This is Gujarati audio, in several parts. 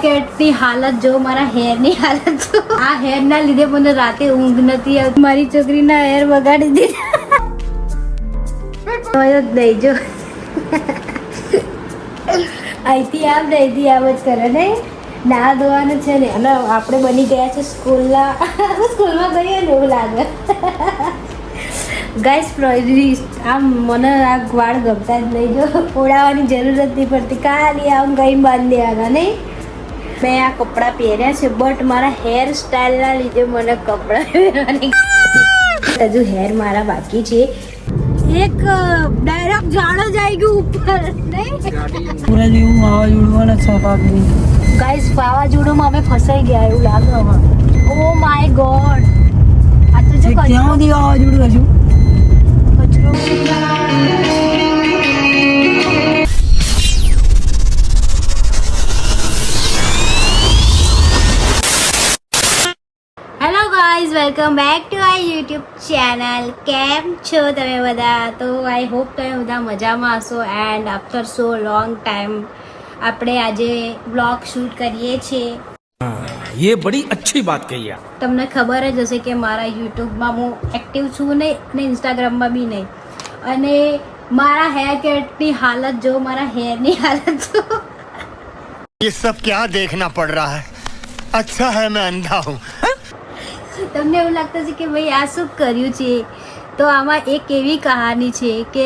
કેટલી હાલત જો, મારા હેરની હાલત જો. આ હેરના લીધે મને રાતે ઊંઘ નથી આવતી. મારી છોકરીના હેર બગાડી દીધા. દઈ જો અહીંથી આમ ને અહીંથી આમ જ કરે ને. ના ધોવાનું છે ને. અને આપણે બની ગયા છે સ્કૂલમાં ગઈએ ને એવું લાગે. ગાઈસ આમ મને આ વાળ ગમતા જ નહીં. જો ઓળાવવાની જરૂર જ નહીં પડતી, ખાલી આમ ગઈ બાંધી દેવાના નહીં. મેં આ કપડાં પહેર્યા છે બટ મારા હેર સ્ટાઈલના લીધે મને કપડાં પહેરવાની હજુ હેર મારા બાકી છે. એક ડાયરેક્ટ ઝાડો જાય ગયું ઉપર નહીં. પૂરા જેવું વાવાઝોડું છપાક. ગાઈસ વાવાઝોડુંમાં અમે ફસાઈ ગયા એવું લાગે હવે. ઓ માય ગોડ, આ તો જો ક્યાં સુધી વાવાઝોડું હજુ. Hello guys, welcome back to our YouTube channel. કેમ છો તમે બધા? તો આઈ હોપ તમે બધા મજામાં હશો. And after so long time આપણે આજે બ્લોગ શૂટ કરીએ છીએ. ये बड़ी अच्छी बात कही आप. તમને ખબર જ હશે કે મારા યુટ્યુબમાં હું એક્ટિવ છું નહીં ને ઇન્સ્ટાગ્રામમાં બી નહીં. અને મારા હેર કેટલી હાલત જો, મારા હેરની હાલત જો. ये सब क्या देखना पड़ रहा है? अच्छा है मैं अंधा हूँ. તમને એવું લાગતું છે કે ભાઈ આ શું કર્યું છે? તો આમાં એક એવી કહાની છે કે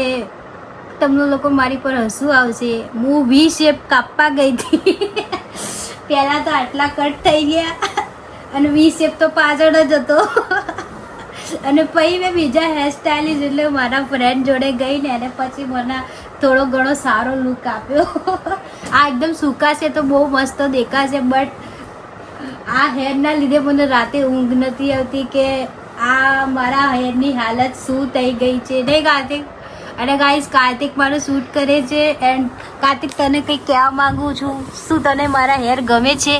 તમને લોકો મારી પર હસવું આવશે. હું વી શેપ કાપવા ગઈ હતી. પહેલાં તો આટલા કટ થઈ ગયા અને વી શેપ તો પાછળ જ હતો. અને પછી મેં બીજા હેરસ્ટાઇલિસ્ટ એટલે મારા ફ્રેન્ડ જોડે ગઈ ને અને પછી મને થોડો ઘણો સારો લુક આપ્યો. આ એકદમ સૂકા છે તો બહુ મસ્ત દેખાશે બટ આ હેરના લીધે મને રાતે ઊંઘ નથી આવતી કે આ મારા હેરની હાલત શું થઈ ગઈ છે નહીં કાર્તિક? અને ગાઈસ કાર્તિક મારું શૂટ કરે છે. એન્ડ કાર્તિક તને કંઈ કહેવા માંગુ છું. શું તને મારા હેર ગમે છે?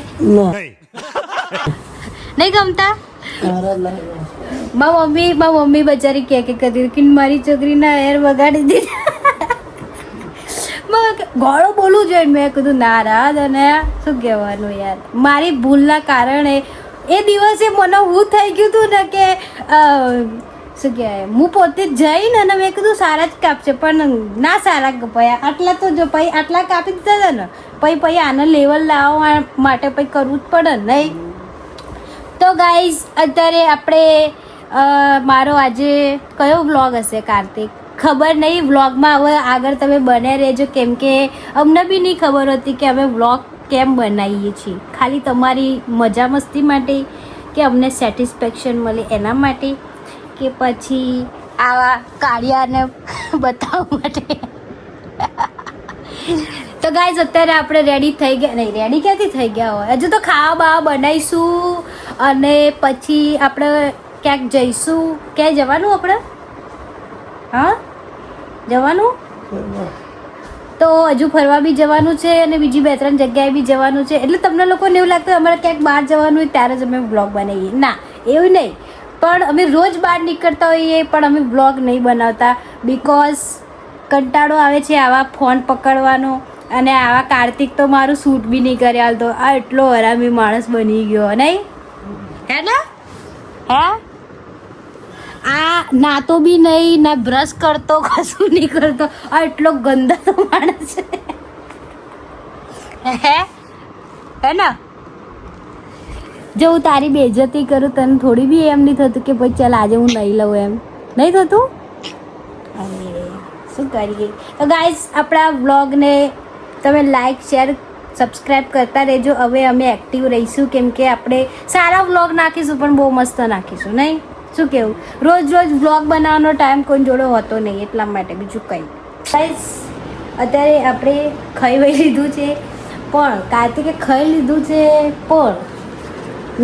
નહીં ગમતા? મારી મમ્મી બચારી કે કરતી કે મારી છોકરીના હેર બગાડી દીધા. ઘણું બોલવું જોઈએ. મેં કીધું ના રાત અને શું કહેવાનું યાર, મારી ભૂલના કારણે એ દિવસે મને હું થઈ ગયું હતું ને કે શું કહેવાય, હું પોતે જ જઈને અને મેં કીધું સારા જ કાપશે પણ ના સારા કપાયા. આટલા તો જો પછી આટલા કાપી દીધા હતા ને પછી આને લેવલ લાવવા માટે પછી કરવું જ પડે નહીં. તો ગાઈઝ અત્યારે આપણે મારો આજે કયો વ્લોગ હશે કાર્તિક ખબર નહીં. વ્લોગમાં હવે આગળ તમે બન્યા રહેજો કેમ કે અમને બી નહીં ખબર હતી કે અમે વ્લોગ કેમ બનાવીએ છીએ. ખાલી તમારી મજા મસ્તી માટે કે અમને સેટિસ્ફેક્શન મળે એના માટે કે પછી આવા કાળિયાને બતાવવા માટે. તો ગાઈઝ અત્યારે આપણે રેડી થઈ ગયા નહીં, રેડી ક્યાંથી થઈ ગયા હોય, હજુ તો ખાવા બાવા બનાવીશું અને પછી આપણે ક્યાંક જઈશું. ક્યાંય જવાનું આપણે? હા જવાનું તો હજુ ફરવા બી જવાનું છે અને બીજી 2-3 જગ્યાએ બી જવાનું છે. એટલે તમને લોકોને એવું લાગતું અમારે ક્યાંક બહાર જવાનું હોય ત્યારે જ અમે વ્લોગ બનાવીએ. ના એવું નહીં, પણ અમે રોજ બહાર નીકળતા હોઈએ પણ અમે વ્લોગ નહીં બનાવતા બિકોઝ કંટાળો આવે છે આવા ફોન પકડવાનો. અને આવા કાર્તિક તો મારું શૂટ બી નહીં કરે હાલતો. આ એટલો હરામી માણસ બની ગયો નહીં હે ને? હે આ નાતો બી નહીં, ના બ્રશ કરતો, કશું નહીં કરતો. આ એટલો ગંદા તો માણસ છે હે ને? જો હું તારી બેઇજ્જતી કરું તને થોડી બી એમ નહીં થતું કે ભાઈ ચાલ આજે હું નહીં લઉં, એમ નહીં થતું? અરે શું કરીએ. તો ગાઈઝ આપણા વ્લોગને તમે લાઈક શેર સબસ્ક્રાઈબ કરતા રહેજો. હવે અમે એક્ટિવ રહીશું કેમ કે આપણે સારા વ્લોગ નાખીશું પણ બહુ મસ્ત નાખીશું નહીં? શું કહેવું? રોજ વ્લોગ બનાવવાનો ટાઈમ કોઈ જોડે હોતો નહીં એટલા માટે, બીજું કંઈ. ગાઈસ અત્યારે આપણે ખાઈ વહી લીધું છે પણ કાર્તિકે ખાઈ લીધું છે પણ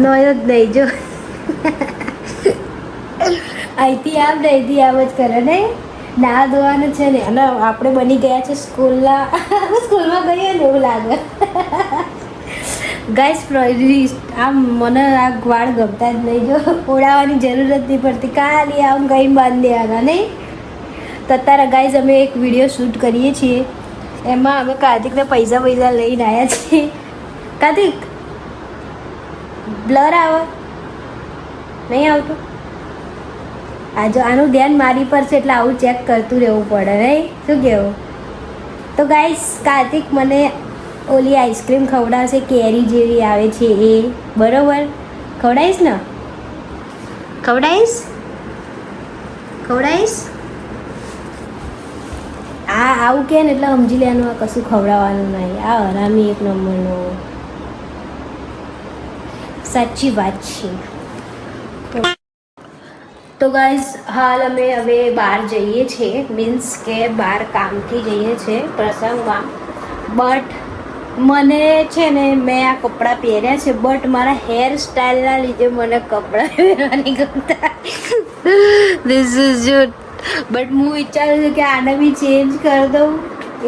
નયો જ નહીં જો. અહીંથી આમ ને અહીંથી આમ જ કરે નહીં. ના ધોવાનું છે ને. અને આપણે બની ગયા છે સ્કૂલમાં ગઈએ ને એવું લાગે. ગાઈસ આમ મને આ વાળ ગમતા જ નહીં. જો ઓળાવવાની જરૂર જ નહીં પડતી, ખાલી આમ ગઈ બાંધી દેવાના નહીં. તો અત્યારે ગાઈઝ અમે એક વિડીયો શૂટ કરીએ છીએ. એમાં અમે કાર્તિકને પૈસા લઈને આવ્યા છીએ. કાર્તિક બ્લર આવે નહીં આવતું? આ જો આનું ધ્યાન મારી પર છે એટલે આવું ચેક કરતું રહેવું પડે નહીં? શું કહેવું? તો ગાઈસ કાર્તિક મને ઓલી આઈસ્ક્રીમ ખવડાવશે કેરી જેવી આવે છે એ, બરોબર? ખવડાવીશ ને? ખવડાવીશ? આ આવું કે ને એટલે સમજી લેવાનું આ કશું ખવડાવવાનું નહીં. આ હરામી એક નંબરનો. સાચી વાત છે. તો ગાઈઝ હાલ અમે હવે બહાર જઈએ છીએ, મીન્સ કે બહાર કામથી જઈએ છીએ પ્રસંગમાં. બટ મને છે ને મેં આ કપડાં પહેર્યા છે બટ મારા હેર સ્ટાઇલના લીધે મને કપડાં પહેરવાની ગમતા. This is you. બટ હું વિચારું છું કે આને બી ચેન્જ કરી દઉં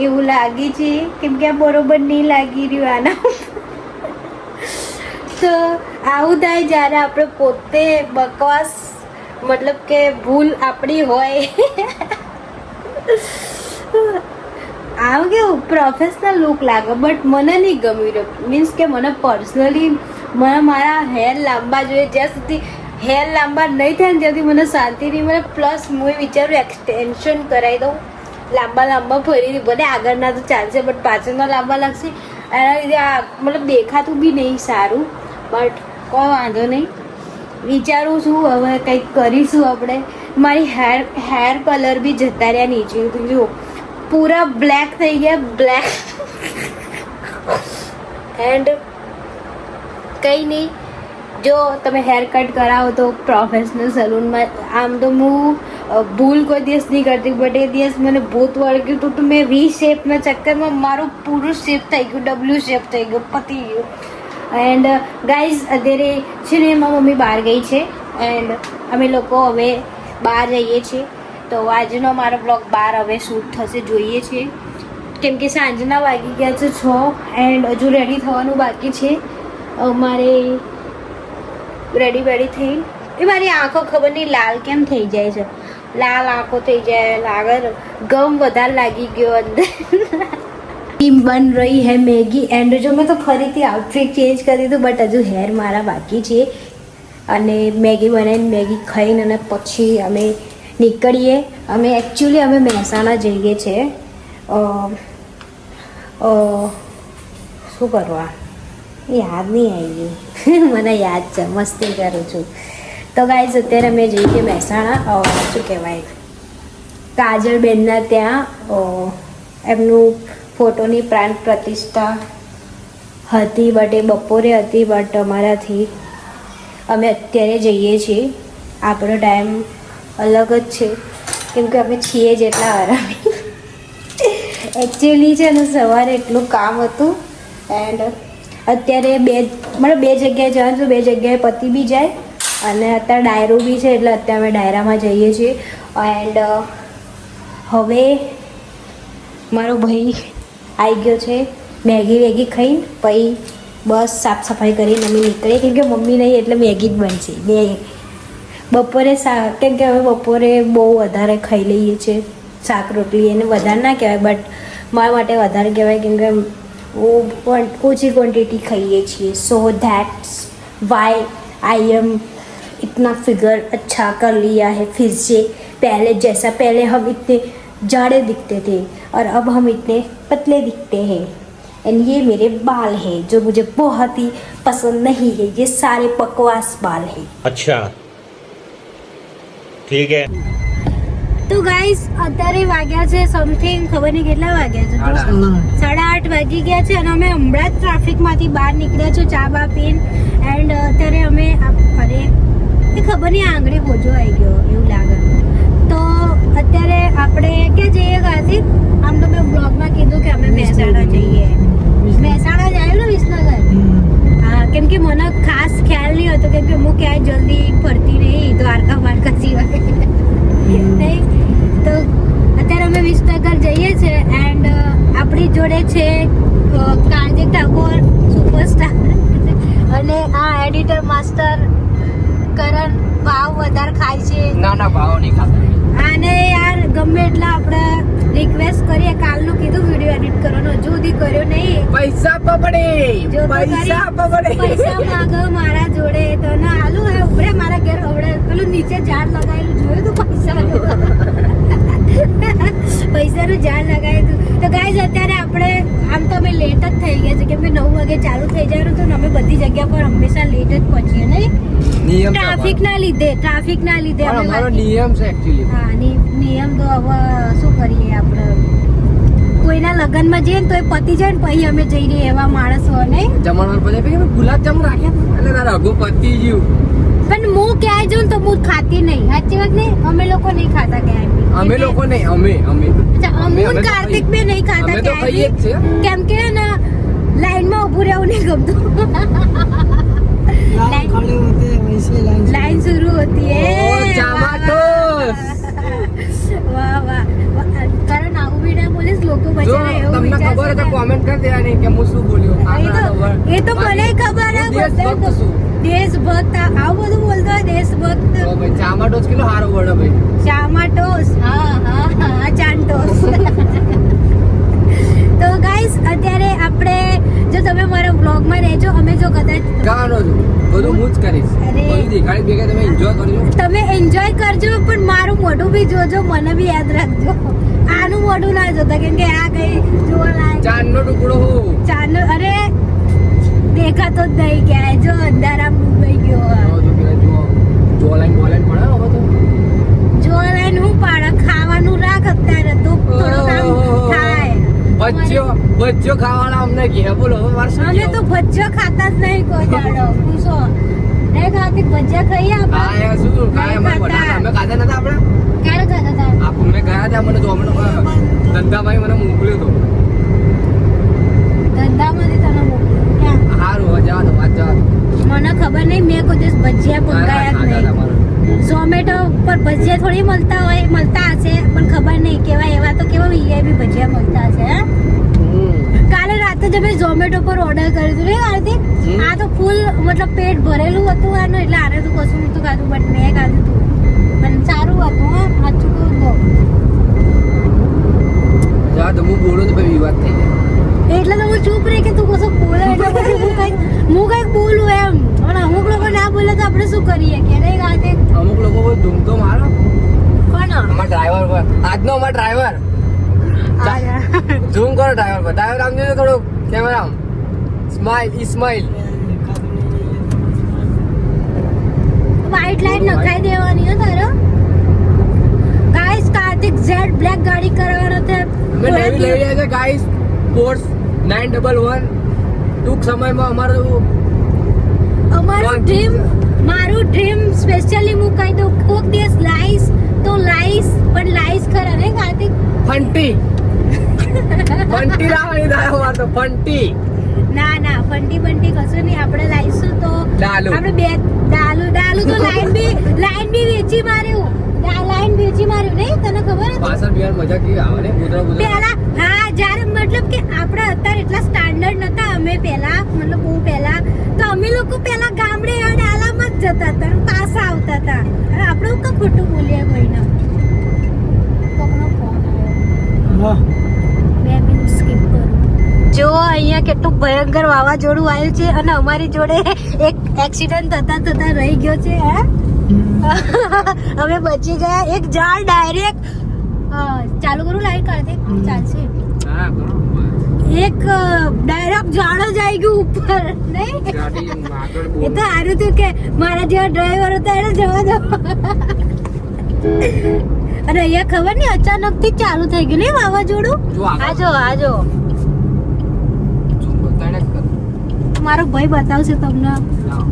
એવું લાગે છે, કેમ કે આ બરોબર નહીં લાગી રહ્યું આના. તો આવું થાય જ્યારે આપણે પોતે બકવાસ, મતલબ કે ભૂલ આપણી હોય. આવું કેવું પ્રોફેશનલ લુક લાગે બટ મને નહીં ગમ્યું. મીન્સ કે મને પર્સનલી મારા હેર લાંબા જોઈએ. જ્યાં સુધી હેર લાંબા નહીં થાય ને ત્યાંથી મને શાંતિ નહીં મળે. પ્લસ હું વિચારું એક્સટેન્શન કરાવી દઉં, લાંબા ફરી ભલે આગળના તો ચાલશે બટ પાછળના લાંબા લાગશે. એના લીધે આ મતલબ દેખાતું બી નહીં સારું. બટ કોઈ વાંધો નહીં, વિચારું છું હવે કંઈક કરીશું આપણે. મારી હેર કલર બી જતા રહ્યા નીચે. જુઓ પૂરા બ્લેક થઈ ગયા, બ્લેક. એન્ડ કંઈ નહીં, જો તમે હેર કટ કરાવો તો પ્રોફેશનલ સલૂનમાં. આમ તો હું ભૂલ કોઈ દિવસ નહીં કરતી બટ એ દિવસ મને ભૂત વળગ્યું હતું તો મેં વી શેપના ચક્કરમાં મારું પૂરું શેપ થઈ ગયું, ડબલ્યુ શેપ થઈ ગયું, પતી ગયું. એન્ડ ગાઈઝ અત્યારે છે ને મારી મમ્મી બહાર ગઈ છે એન્ડ અમે લોકો હવે બહાર જઈએ છીએ. તો આજનો મારો બ્લોગ બહાર હવે શૂટ થશે, જોઈએ છીએ. કેમ કે સાંજના વાગી ગયા છે 6 એન્ડ હજુ રેડી થવાનું બાકી છે અમારે. રેડી થઈ એ મારી આંખો ખબર નહીં લાલ કેમ થઈ જાય છે, લાલ આંખો થઈ જાય લાગે ગમ વધારે લાગી ગયો અંદર. બન રહી હે મેગી એન્ડ જો મેં તો ફરીથી આઉટફિટ ચેન્જ કરી દીધું બટ હજુ હેર મારા બાકી છે. અને મેગી બનાવીને મેગી ખાઈને અને પછી અમે નીકળીએ. અમે એકચ્યુઅલી અમે મહેસાણા જઈએ છીએ. શું કરવા યાદ નહીં આવી ગયું. મને યાદ છે, મસ્તી કરું છું. તો ગાઈઝ અત્યારે અમે જઈએ મહેસાણા, શું કહેવાય, કાજલબેનના ત્યાં એમનું ફોટોની પ્રાણ પ્રતિષ્ઠા હતી બટ એ બપોરે હતી. બટ અમારાથી અમે અત્યારે જઈએ છીએ. આપણો ટાઈમ અલગ જ છે કેમ કે અમે છીએ જેટલા આરામી. એકચ્યુઅલી છે ને સવારે એટલું કામ હતું એન્ડ અત્યારે બે જગ્યાએ જવાનું છું, 2 જગ્યાએ પતી બી જાય અને અત્યારે ડાયરો બી છે એટલે અત્યારે અમે ડાયરામાં જઈએ છીએ. એન્ડ હવે મારો ભાઈ આવી ગયો છે, મેગી ખાઈને પછી બસ સાફ સફાઈ કરીને અમે નીકળીએ કેમ કે મમ્મી નહીં એટલે મેગી જ બનશે. બપોરે કેમ કે હવે બપોરે બહુ વધારે ખાઈ લઈએ છીએ શાક રોટલી. એને વધારે ના કહેવાય બટ મારા માટે વધારે કહેવાય કેમ કે ओછી क्वांटिटी खाइए છીએ. So that's why I am इतना फिगर अच्छा कर लिया है फिर से. पहले जैसा पहले हम इतने जाड़े दिखते थे और अब हम इतने पतले दिखते हैं. एंड ये मेरे बाल हैं जो मुझे बहुत ही पसंद नहीं है. ये सारे बकवास बाल हैं. अच्छा ठीक है. તો ગાઈસ અત્યારે વાગ્યા છે સમથિંગ ખબર નહીં કેટલા વાગ્યા છે, 8:30 વાગી ગયા છે અને અમે હમણાં જ ટ્રાફિકમાંથી બહાર નીકળ્યા છે ચા બા પીને. એન્ડ અત્યારે અમે અરે એ ખબર નહીં આંગળી હોજો આવી ગયો એવું લાગે. તો અત્યારે આપણે ક્યાં જઈએ કાર્તિક? આમ તો મેં બ્લોગમાં કીધું કે અમે મહેસાણા જઈએ. મહેસાણા જાય ને વિસનગર? હા, કેમ કે મને ખાસ ખ્યાલ નહીં હતો કેમ કે હું ક્યાંય જલ્દી ફરતી નહીં દ્વારકા વારકા સિવાય નહીં. તો અત્યારે અમે વિસનગર જઈએ છીએ એન્ડ આપણી જોડે છે કાર્તિક ઠાકોર સુપરસ્ટાર અને આ એડિટર માસ્ટર કરણ. ભાવ વધારે ખાય છે. ના ભાવ નહીં ખાતા. આને યાર ગમે એટલા આપણે રિક્વેસ્ટ કરીએ, કાલનું કીધું વિડીયો એડિટ કરવાનો હજુ સુધી કર્યો નહીં. પૈસા પકડે જો તો પૈસા ખરી, પકડે પૈસા માંગો મારા જોડે તો ના આલુ હે ઉભરે મારા ઘેર હવડે પેલું નીચે ઝાડ લગાવેલું જોયું તું પૈસાનું ઝાડ લગાવ્યું હતું તો ગાઈઝ અત્યારે આપણે આમ તો અમે લેટ જ થઈ ગયા છે કેમ કે 9 વાગે ચાલુ થઈ જાય તો અમે બધી જગ્યા પર હંમેશા લેટ જ પહોંચીએ નહીં નિયમ છે ટ્રાફિક ના લીધે પણ અમે અમારો વાગી- નિયમ છે એકચ્યુઅલી હા નિયમ તો હવે શું કરીએ આપણે કોઈના લગ્નમાં જઈએ ને તો એ પતી જાય ને પછી અમે જઈ રહીએ એવા માણસો નહીં જમણવાર પછી ભાઈ ગુલાબજામુ રાખ્યા હતા. એટલે તારા રઘુ પતી ગયું પણ હું ક્યાંય જાઉં ને તો હું ખાતી નહીં સાચી વાત નહીં અમે લોકો નહીં ખાતા ક્યાંય બી. અમે લોકો નહીં અમે અચ્છા, અમે હું તો ને કાર્તિક બી નહીં ખાતા અમે તો ક્યાંય ખાઈએ જ છે. બી. કેમ કે ને લાઈનમાં ઊભું રહેવું નહીં ગમતું લાઈન શરૂ હોતી ઓ, હે ચામાટોસ. વાહ વાહ વાહ. કારણ આવું બી ના બોલીશ લોકો જો બચારા એવું તમને ખબર હોય તો વિચારશે. કોમેન્ટ કરી દેવાની કે હું શું બોલ્યો એ તો મને ખબર હે દેશભક્ત બધા શું દેશભક્ત આવું બધું બોલતો હોય દેશભક્ત તો ભાઈ ચામાટોસ કેટલો સારો વર્ડ હે ભાઈ ચામાટોસ હા ચાંટોસ તો ગાઈસ અત્યારે આપણે જો તમે મારા વ્લોગમાં રહેજો અમે જો કદાચ ગાવાનો છું બધું હું જ કરીશ અરે. બધું દેખાડી ભેગા તમે એન્જોય કરજો તમે એન્જોય કરજો પણ મારું મોઢું બી જોજો મને બી યાદ રાખજો આનું મોઢું ના જોતા કેમ કે આ કઈ જોવા લાયક ચાંદનો ટુકડો હું ચાંદ અરે દેખાતો જ નહીં ક્યાંય જો અંધારામાં ડૂબાઈ ગયો જોલાઈન પડે હવે તો જો લઈને હું પાડે ખાવાનું રાખ અત્યારે તો થોડો કામ થાય બચ્ચો ખાવાના અમને ઘે બોલો હવે વાર શું અમે તો કહેવું? ભજીયા ખાતા જ નહીં કોઈ દાડો પૂછો નહીં ખાતી ભજીયા ખાઈએ આપણે કાંઈ શું કાંઈ અમારે નહીં બધા અમે ખાતા. ખાધા નતા આપણે ક્યારે ખાતા હતા અમે ગયા હતા મને તો ધંધાભાઈ મને મોકલ્યો હતો ધંધામાંથી તને મોકલ્યો ક્યાં સારું હવે જવા દો વાત જવા દો મને ખબર નહીં મેં કોઈ દિવસ ભજીયા મંગાયા જ નહીં ઝોમેટો પર ભજીયા થોડી મળતા હશે પણ ખબર નહીં કેવા એવા તો કેવા વીઆઈપી ભજીયા મળતા હશે હે? કાલે રાતે જ અમે ઝોમેટો પર ઓર્ડર કર્યું હતું ને આરતી આ તો ફૂલ મતલબ પેટ ભરેલું હતું આનું એટલે આને તો કશું નતું ખાધું બટ મેં ખાધું હતું પણ સારું હતું હા સાચું કહું તો જવા દો હું બોલું તો ભાઈ વિવાદ થઈ જાય એટલે તો હું ચૂપ રહી કે તું કશું બોલે એટલે પછી હું કંઈક બોલું એમ અને અમુક લોકો ના બોલે તો આપણે શું કરીએ કે નહીં ગાતે અમુક લોકો બહુ ધૂમ તો મારો કોણ અમારા ડ્રાઈવર પર આજનો અમારો ડ્રાઈવર ઝૂમ કરો ડ્રાઈવર પર ડ્રાઈવર આમ જોજો થોડું કેમેરા સ્માઈલ વ્હાઈટ લાઈટ નખાઈ દેવાની હો તારો ગાઈસ કાર્તિક ઝેડ બ્લેક ગાડી કરવાનો છે અમે નવી લઈ રહ્યા છે ગાઈસ સ્પોર્ટ્સ 911 ટૂંક સમયમાં અમારું અમારું ડ્રીમ મારું ડ્રીમ સ્પેશિયલી હું કહી દઉં કોક દિવસ લાઈસ તો લાઈસ પણ લાઈસ ખરા ને કાર્તિક ફંટી લાવવાની થાય અમારે તો ફંટી ના ફંટી બંટી કશું નહીં આપણે લાઈશું તો ડાલુ. આપણે બે ડાલુ તો લાઈન બી વેચી માર્યું નહીં તને ખબર હતી પાછળ બિહાર મજા કેવી આવે ને કૂતરા પહેલા હા જ્યારે મતલબ કે આપણે અત્યારે એટલા સ્ટાન્ડર્ડ નતા અમે પહેલા મતલબ બહુ પહેલા તો અમે લોકો પહેલા ગામડે આ ડાલામાં જ જતા હતા અને પાછા આવતા હતા અને આપણે હું કાં ખોટું બોલીએ કોઈને કોકનો ફોન આવ્યો 2 મિનિટ સ્કીપ કરું જો અહીંયા કેટલું ભયંકર વાવાઝોડું આવ્યું છે અને અમારી જોડે એક એક્સિડન્ટ થતા રહી ગયો છે હે અમે બચી ગયા એક ઝાડ ડાયરેક્ટ ચાલુ કરું લાઈટ કાઢે ચાલશે હા એક ડાયરેક્ટ ઝાડ જ આવી ગયું ઉપર નહીં ગાડી આગળ એ તો સારું થયું કે મારા જેવા ડ્રાઈવર હતા એને જવા દો અને અહીંયા ખબર નહીં અચાનક થી ચાલુ થઈ ગયું નહીં વાવાઝોડું જો આગળ. આજો તને જ કર મારો ભાઈ બતાવશે તમને લાવ.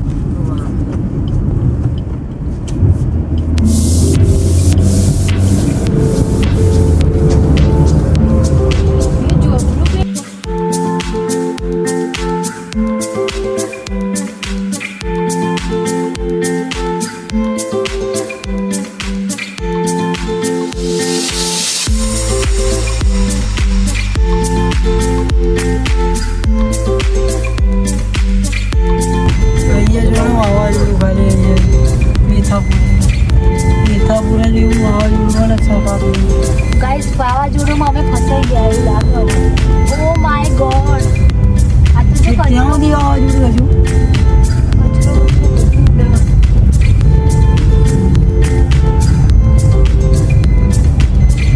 વાવાઝોડું હજુ કચરો ઉડે.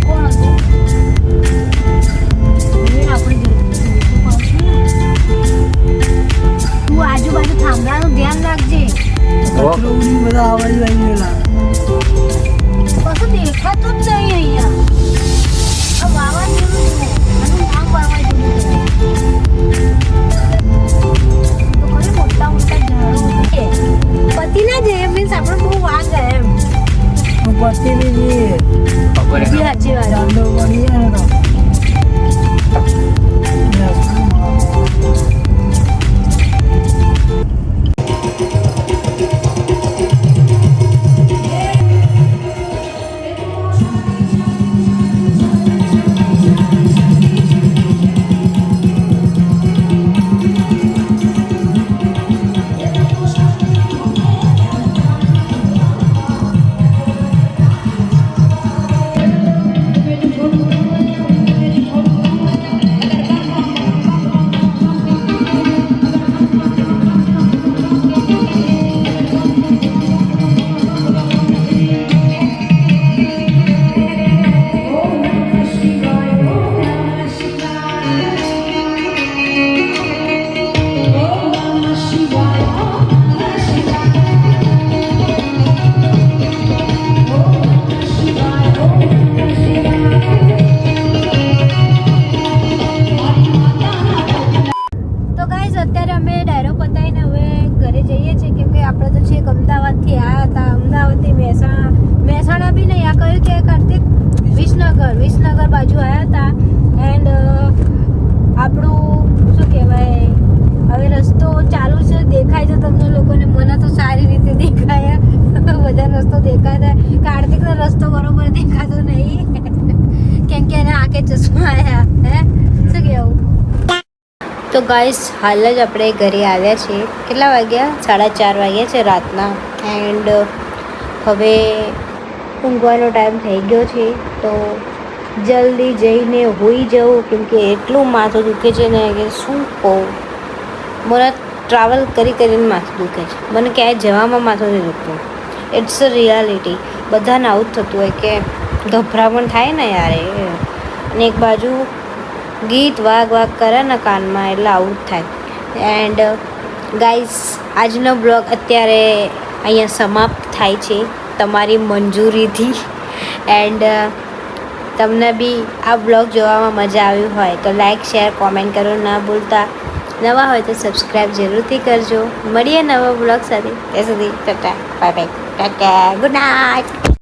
કોણ હતું? હવે આપણે જોઈશું પાછું ને. તું આજુબાજુ થાંભલાનું ધ્યાન રાખજે. કચરો ઉડી બધા આવાજ આવી ગયેલા. કશું દેખાતું જ નહીં અહીંયા. આ વાવાઝોડું છે. આનું નામ વાવાઝોડું છે. તો ખરી મોટા મોટા ઝાડો છે. પતિ ના જાય મીન્સ આપણે બહુ વાગ એમ. પતિની જે બી સાચી વાત. ચાંદો પડી જાય ને તો ગાઈઝ અત્યારે અમે ડાયરો પતાવીને હવે ઘરે જઈએ છીએ કેમ કે આપણે તો છેક અમદાવાદથી આવ્યા હતા. અમદાવાદથી મહેસાણા બી નહીં, આ કહ્યું કે કાર્તિક વિસનગર બાજુ આવ્યા હતા. એન્ડ આપણું શું કહેવાય, હવે રસ્તો ચાલુ છે, દેખાય છે તમને લોકોને. મને તો સારી રીતે દેખાય, બધા રસ્તો દેખાય. કાર્તિકનો રસ્તો બરોબર દેખાતો નહીં કેમ કે એને આંખે ચશ્મા આવ્યા. હે શું કહેવું? તો ગાઈસ હાલ જ આપણે ઘરે આવ્યા છીએ. કેટલા વાગ્યા? 4:30 વાગ્યા છે રાતના. એન્ડ હવે ઊંઘવાનો ટાઈમ થઈ ગયો છે. તો જલ્દી જઈને હોઈ જવું કેમ કે એટલું માથું દુખે છે ને કે શું કહું. મને ટ્રાવેલ કરીને માથું દુખે છે. મને ક્યાંય જવામાં માથું નથી દુખતું. It's a reality. બધાને આવું જ થતું હોય કે ગભરામણ થાય ને યાર એ. અને એક બાજુ ગીત વાગ કરે ને કાનમાં, એટલે આવું જ થાય. એન્ડ ગાઈઝ આજનો બ્લોગ અત્યારે અહીંયા સમાપ્ત થાય છે તમારી મંજૂરીથી. એન્ડ તમને બી આ બ્લોગ જોવામાં મજા આવી હોય તો લાઈક શેર કોમેન્ટ કરવાનું ના ભૂલતા. નવા હોય તો સબસ્ક્રાઈબ જરૂરથી કરજો. મળીએ નવા બ્લોગ સાથે. ત્યાં સુધી Tata bye bye tata good night.